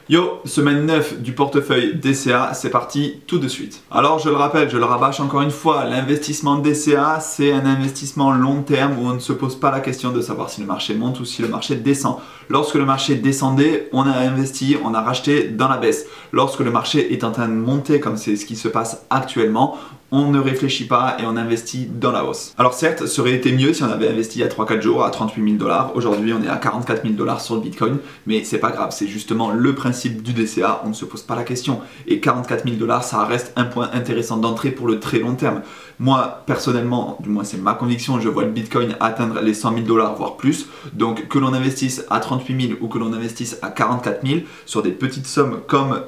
Yo, semaine 9 du portefeuille DCA, c'est parti tout de suite. Alors je le rappelle, je le rabâche encore une fois, l'investissement DCA, c'est un investissement long terme où on ne se pose pas la question de savoir si le marché monte ou si le marché descend. Lorsque le marché descendait, on a investi, on a racheté dans la baisse. Lorsque le marché est en train de monter, comme c'est ce qui se passe actuellement, on ne réfléchit pas et on investit dans la hausse. Alors certes, ça aurait été mieux si on avait investi il y a 3-4 jours à 38 000 $. Aujourd'hui, on est à 44 000 $ sur le Bitcoin, mais c'est pas grave, c'est justement le principe du DCA, on ne se pose pas la question. Et 44 000 $, ça reste un point intéressant d'entrée pour le très long terme. Moi, personnellement, du moins c'est ma conviction, je vois le Bitcoin atteindre les 100 000 $, voire plus. Donc que l'on investisse à 38 000 ou que l'on investisse à 44 000 sur des petites sommes comme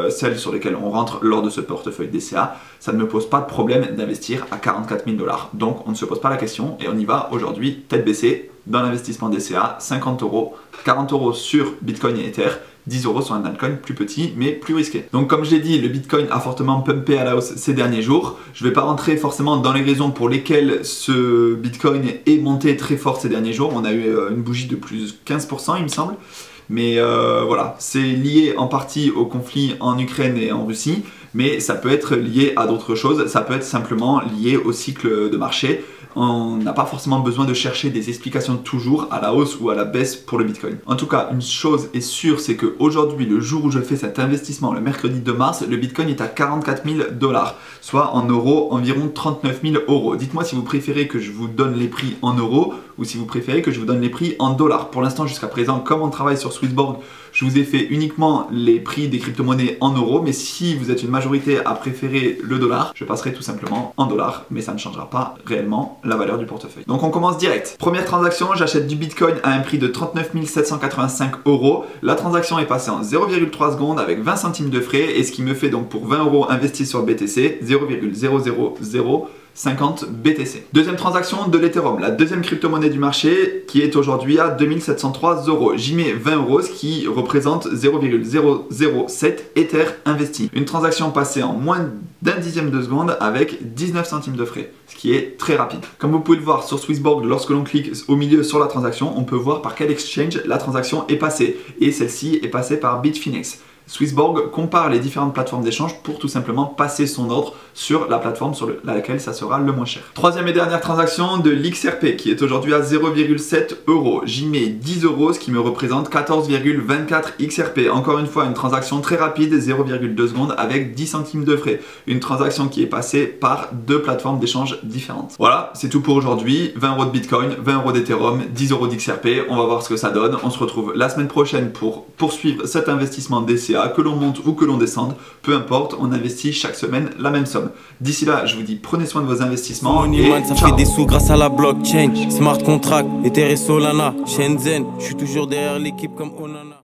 celles sur lesquelles on rentre lors de ce portefeuille DCA, ça ne me pose pas de problème d'investir à 44 000 $. Donc on ne se pose pas la question et on y va aujourd'hui tête baissée dans l'investissement DCA, 50 €, 40 € sur Bitcoin et Ether, 10 € sur un altcoin plus petit mais plus risqué. Donc comme je l'ai dit, le Bitcoin a fortement pumpé à la hausse ces derniers jours. Je ne vais pas rentrer forcément dans les raisons pour lesquelles ce Bitcoin est monté très fort ces derniers jours. On a eu une bougie de plus 15% il me semble. Mais voilà, c'est lié en partie au conflit en Ukraine et en Russie, mais ça peut être lié à d'autres choses, ça peut être simplement lié au cycle de marché. On n'a pas forcément besoin de chercher des explications toujours à la hausse ou à la baisse pour le Bitcoin. En tout cas, une chose est sûre, c'est qu'aujourd'hui, le jour où je fais cet investissement, le mercredi 2 mars, le Bitcoin est à 44 000 $, soit en euros environ 39 000 €. Dites-moi si vous préférez que je vous donne les prix en euros ou si vous préférez que je vous donne les prix en dollars. Pour l'instant, jusqu'à présent, comme on travaille sur Swissborg, je vous ai fait uniquement les prix des crypto-monnaies en euros, mais si vous êtes une majorité à préférer le dollar, je passerai tout simplement en dollars, mais ça ne changera pas réellement la valeur du portefeuille. Donc on commence direct. Première transaction, j'achète du Bitcoin à un prix de 39 785 €. La transaction est passée en 0,3 secondes avec 20 centimes de frais, et ce qui me fait donc pour 20 € investis sur le BTC, 0,00050 BTC. Deuxième transaction de l'Ethereum, la deuxième crypto-monnaie du marché qui est aujourd'hui à 2703 €. J'y mets 20 €, ce qui représente 0,007 Ether investi. Une transaction passée en moins d'un dixième de seconde avec 19 centimes de frais, ce qui est très rapide. Comme vous pouvez le voir sur Swissborg, lorsque l'on clique au milieu sur la transaction, on peut voir par quel exchange la transaction est passée. Et celle-ci est passée par Bitfinex. Swissborg compare les différentes plateformes d'échange pour tout simplement passer son ordre sur la plateforme sur laquelle ça sera le moins cher. Troisième et dernière transaction de l'XRP qui est aujourd'hui à 0,7 €. J'y mets 10 €, ce qui me représente 14,24 XRP. Encore une fois, une transaction très rapide, 0,2 secondes avec 10 centimes de frais. Une transaction qui est passée par deux plateformes d'échange différentes. Voilà, c'est tout pour aujourd'hui. 20 € de Bitcoin, 20 € d'Ethereum, 10 € d'XRP. On va voir ce que ça donne. On se retrouve la semaine prochaine pour poursuivre cet investissement DCA. Que l'on monte ou que l'on descende, peu importe, on investit chaque semaine la même somme. D'ici là, je vous dis prenez soin de vos investissements et ça ciao. fait des sous grâce à la blockchain, smart contract, Ether et Solana, Shenzhen, je suis toujours derrière l'équipe comme Onana.